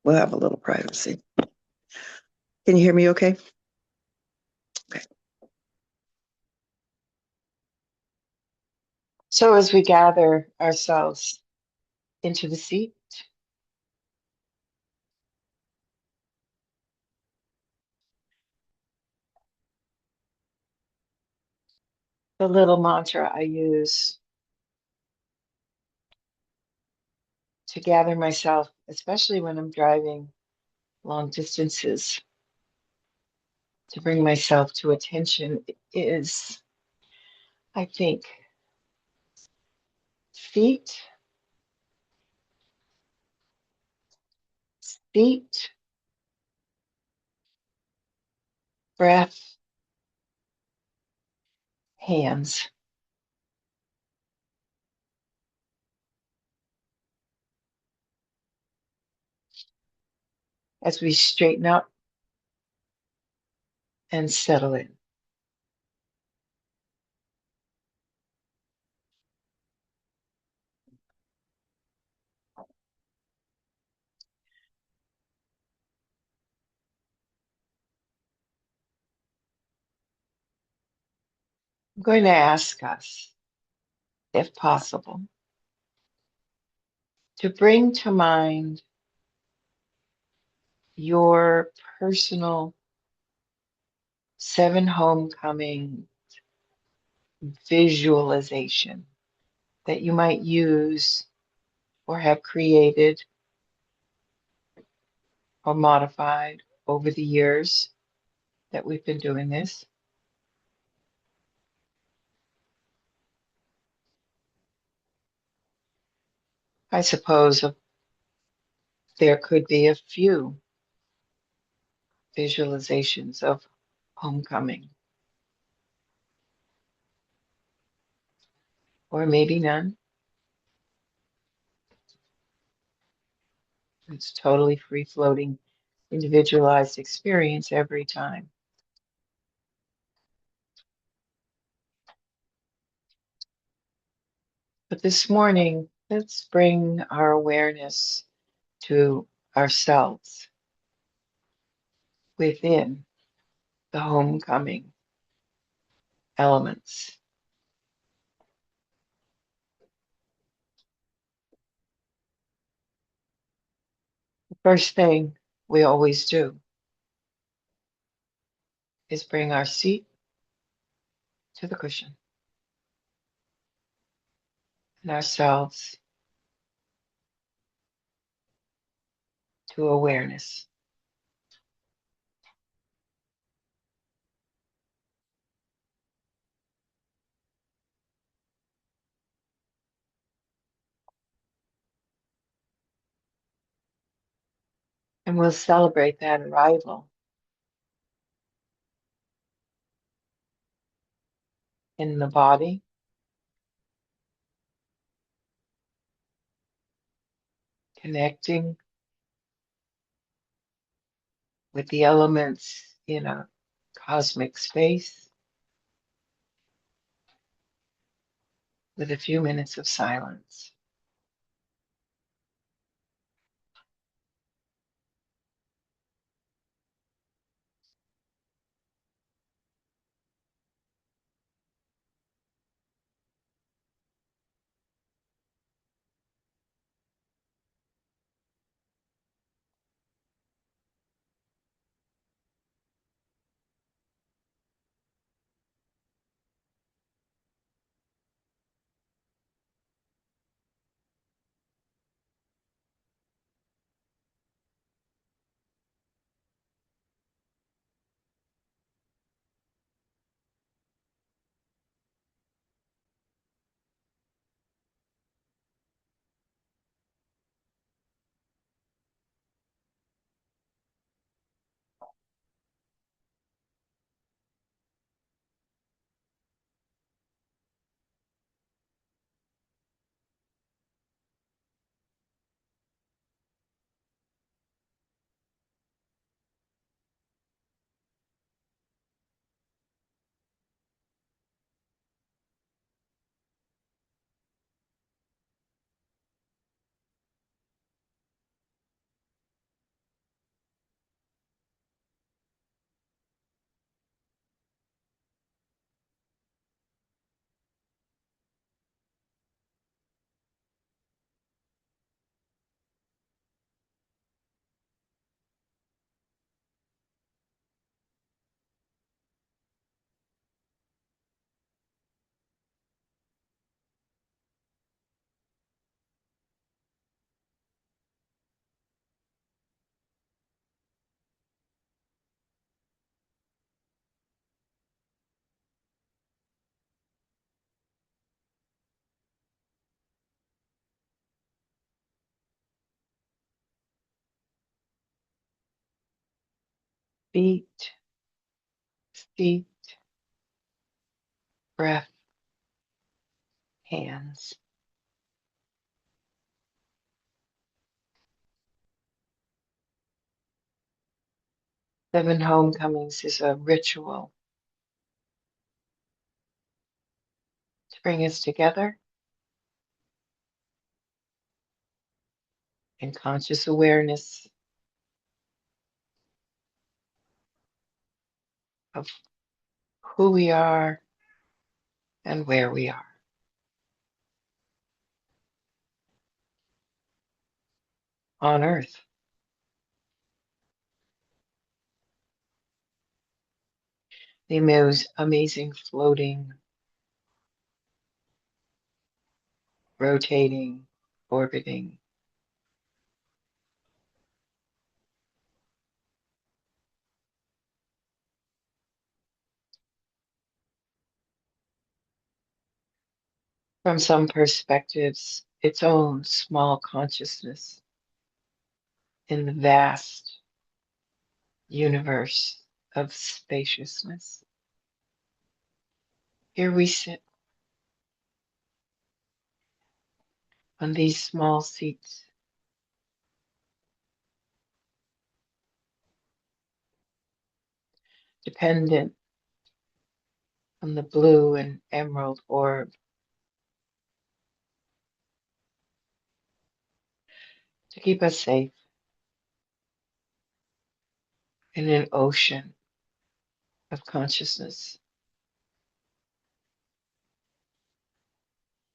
We'll have a little privacy. Can you hear me okay? Okay. So as we gather ourselves into the seat, the little mantra I use to gather myself, especially when I'm driving long distances, to bring myself to attention is, I think, feet, feet, breath, hands. As we straighten up and settle in. I'm going to ask us, if possible, to bring to mind your personal 7 homecoming visualization that you might use or have created or modified over the years that we've been doing this. I suppose there could be a few visualizations of homecoming, or maybe none. It's totally free floating, individualized experience every time. But this morning, let's bring our awareness to ourselves within the homecoming elements. The first thing we always do is bring our seat to the cushion and ourselves to awareness. And we'll celebrate that arrival in the body, connecting with the elements in a cosmic space with a few minutes of silence. feet, feet, breath, hands. 7 homecomings is a ritual to bring us together in conscious awareness of who we are and where we are on earth. The most amazing floating, rotating, orbiting, from some perspectives, its own small consciousness in the vast universe of spaciousness. Here we sit on these small seats, dependent on the blue and emerald orb to keep us safe in an ocean of consciousness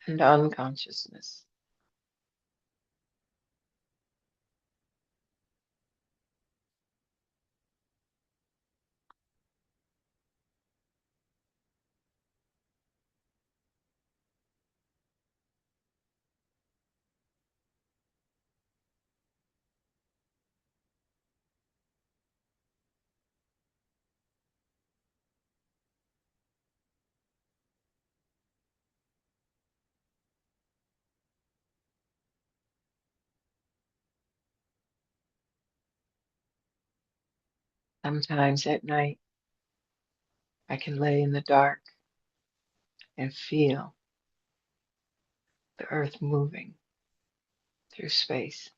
and unconsciousness. Sometimes at night, I can lay in the dark and feel the earth moving through space.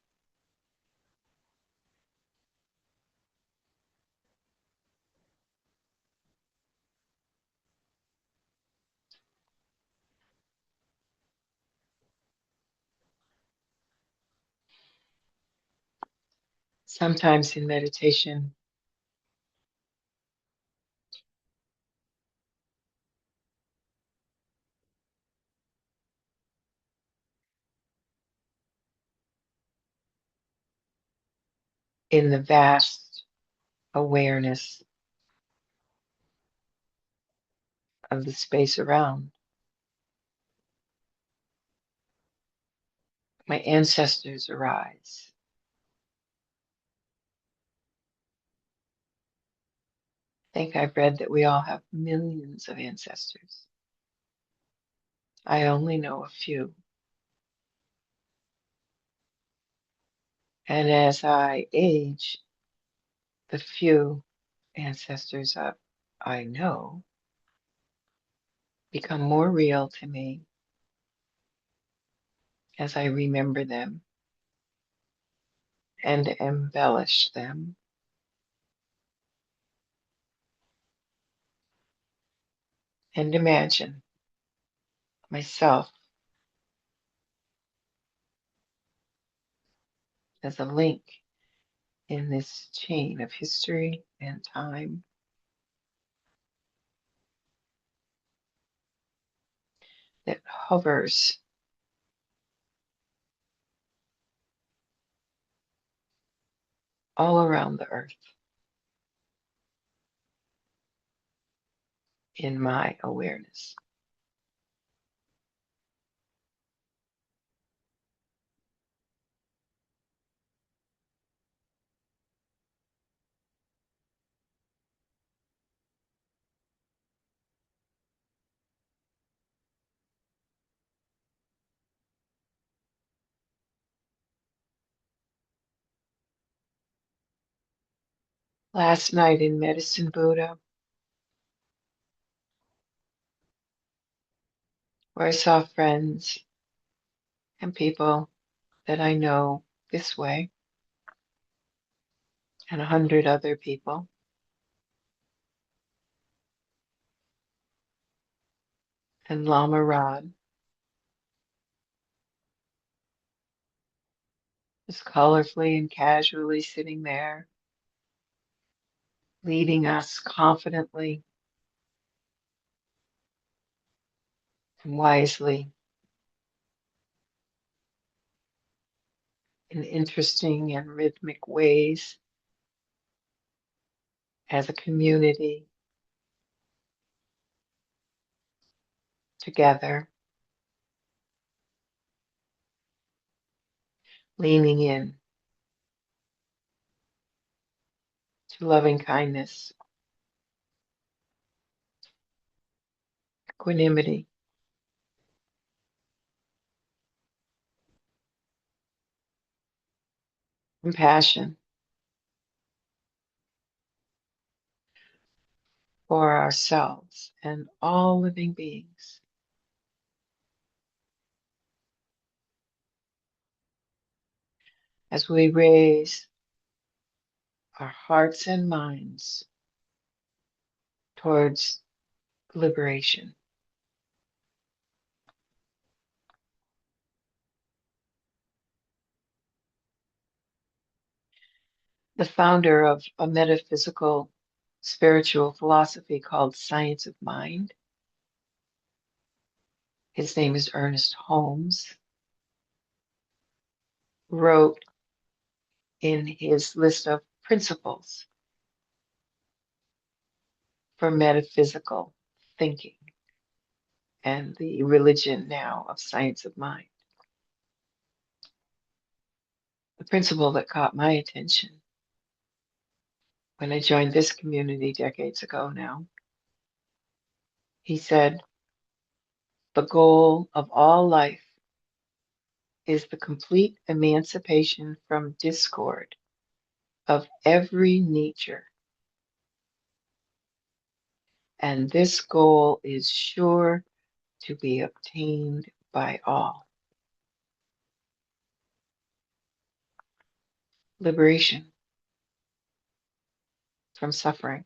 Sometimes in meditation, in the vast awareness of the space around, my ancestors arise. I think I've read that we all have millions of ancestors. I only know a few. And as I age, the few ancestors I know become more real to me as I remember them and embellish them and imagine myself as a link in this chain of history and time that hovers all around the earth in my awareness. Last night in Medicine Buddha, where I saw friends and people that I know this way, and 100 other people. And Lama Rod was colorfully and casually sitting there, leading us confidently and wisely in interesting and rhythmic ways as a community together, leaning in to loving kindness, equanimity, compassion for ourselves and all living beings. As we raise our hearts and minds towards liberation. The founder of a metaphysical spiritual philosophy called Science of Mind, his name is Ernest Holmes, wrote in his list of principles for metaphysical thinking and the religion now of science of mind. The principle that caught my attention when I joined this community decades ago now, he said, the goal of all life is the complete emancipation from discord of every nature. And this goal is sure to be obtained by all. Liberation from suffering.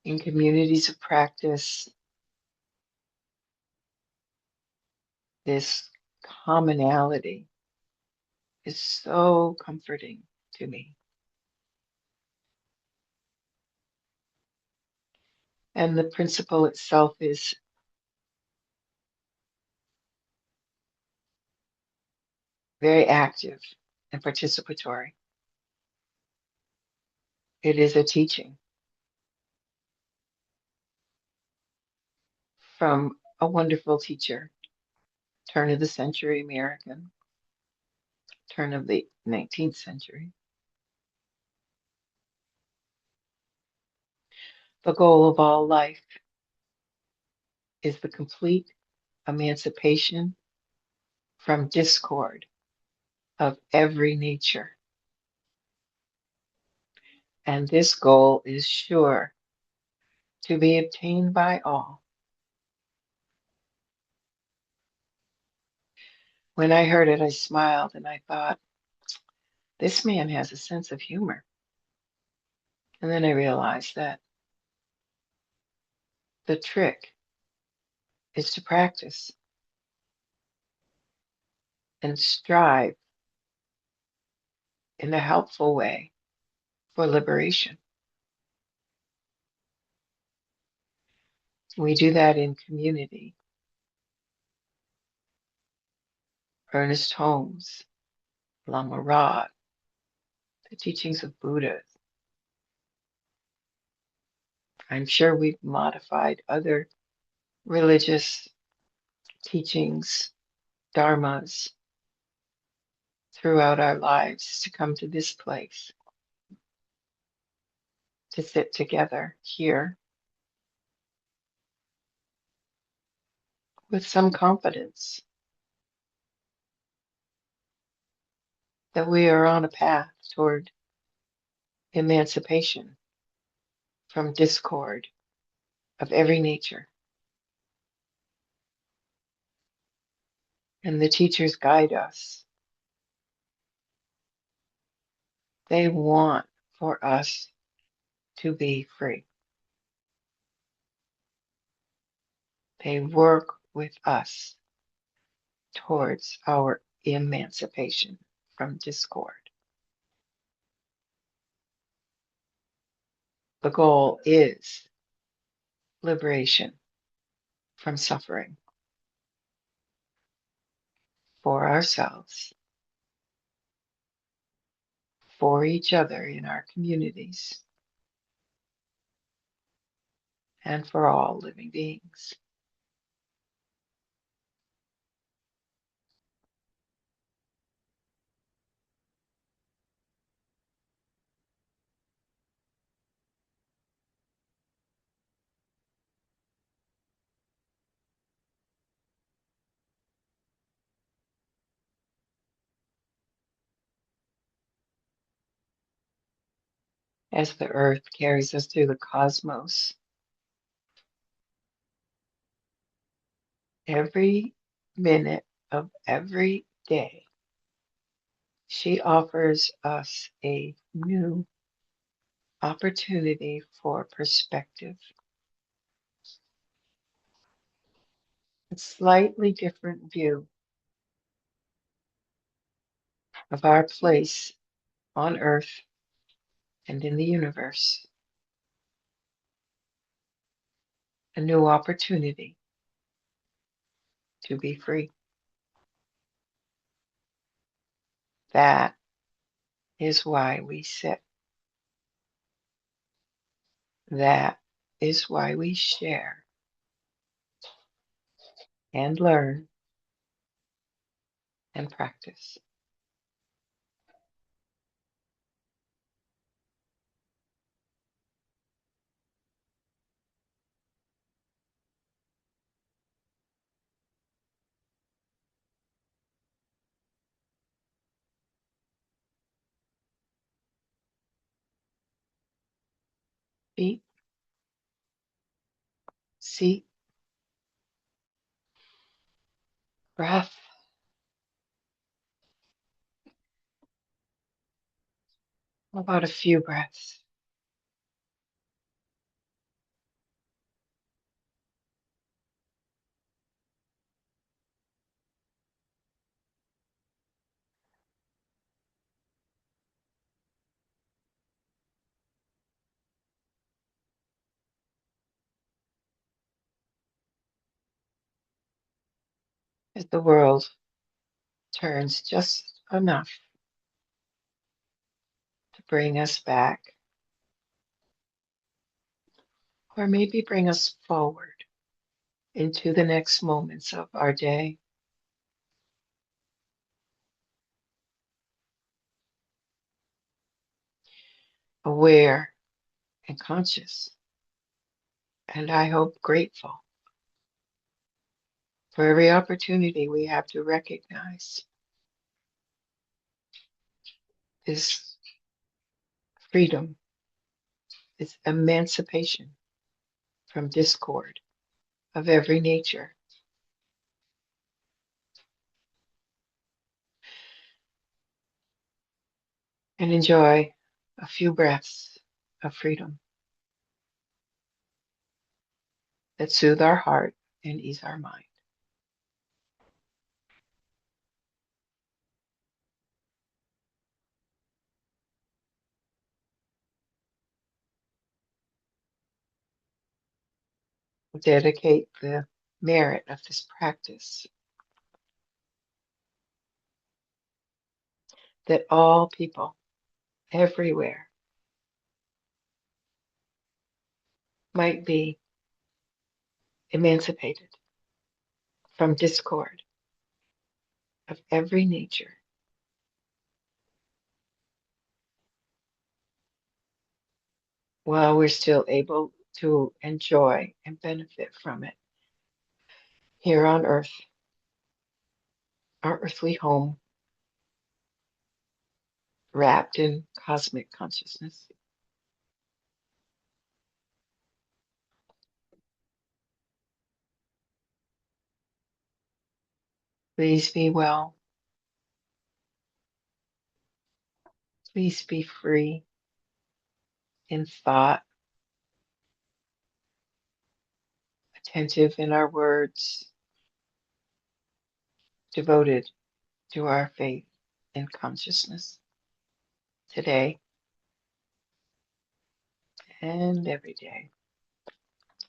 In communities of practice, this commonality is so comforting to me. And the principle itself is very active and participatory. It is a teaching from a wonderful teacher, turn of the century American, turn of the 19th century. The goal of all life is the complete emancipation from discord of every nature. And this goal is sure to be obtained by all. When I heard it, I smiled and I thought, this man has a sense of humor. And then I realized that the trick is to practice and strive in a helpful way for liberation. We do that in community. Ernest Holmes, Lama Rod, the teachings of Buddha. I'm sure we've modified other religious teachings, dharmas throughout our lives to come to this place, to sit together here with some confidence that we are on a path toward emancipation from discord of every nature. And the teachers guide us. They want for us to be free. They work with us towards our emancipation from discord. The goal is liberation from suffering for ourselves, for each other in our communities, and for all living beings. As the earth carries us through the cosmos, every minute of every day, she offers us a new opportunity for perspective, a slightly different view of our place on earth and in the universe, a new opportunity to be free. That is why we sit. That is why we share and learn and practice. Feet, seat, breath. About a few breaths. As the world turns just enough to bring us back, or maybe bring us forward into the next moments of our day. Aware and conscious, and I hope grateful for every opportunity we have to recognize this freedom, this emancipation from discord of every nature. And enjoy a few breaths of freedom that soothe our heart and ease our mind. Dedicate the merit of this practice that all people everywhere might be emancipated from discord of every nature, while we're still able to enjoy and benefit from it here on earth, our earthly home, wrapped in cosmic consciousness. Please be well. Please be free in thought, attentive in our words, devoted to our faith and consciousness today and every day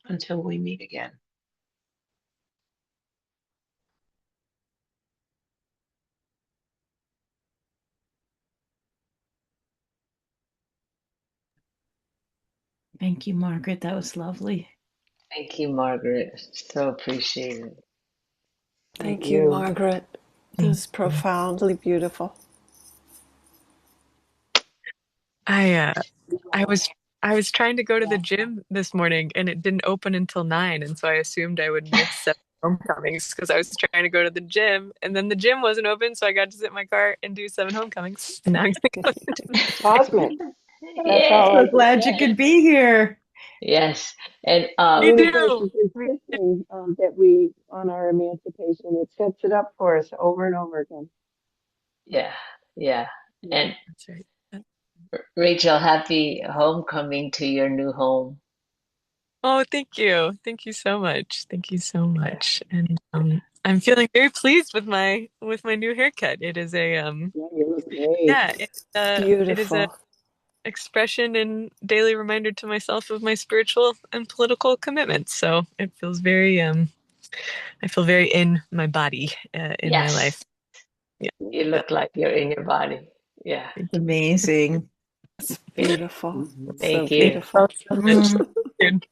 until we meet again. Thank you, Margaret. That was lovely. Thank you, Margaret. So appreciate it. Thank you, Margaret. This is profoundly beautiful. I was trying to go to the gym this morning and it didn't open until 9, and so I assumed I would miss 7 homecomings because I was trying to go to the gym and then the gym wasn't open, so I got to sit in my car and do 7 homecomings. And now I'm gonna go into the Cosmic. That's Yay. all I So can glad you say. could be here. Yes. And Me The universe too. is insisting that we, on our emancipation, it sets it up for us over and over again. yeah, yeah. And That's right. Rachel, happy homecoming to your new home. Oh, thank you. Thank you so much. Thank you so much. And I'm feeling very pleased with my new haircut. It is a Yeah, you look great. yeah, it is a Beautiful. expression and daily reminder to myself of my spiritual and political commitments. So it feels very I feel very in my body, in my Yes, life. Yeah. you Yeah. look like you're in your body. Yeah. It's amazing. It's beautiful. So Thank you. Thank you all beautiful. so much. Mm. Dude.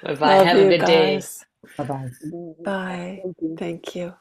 Bye-bye. Love Have a you good day. guys. Bye-bye. Bye. Thank you. Thank you.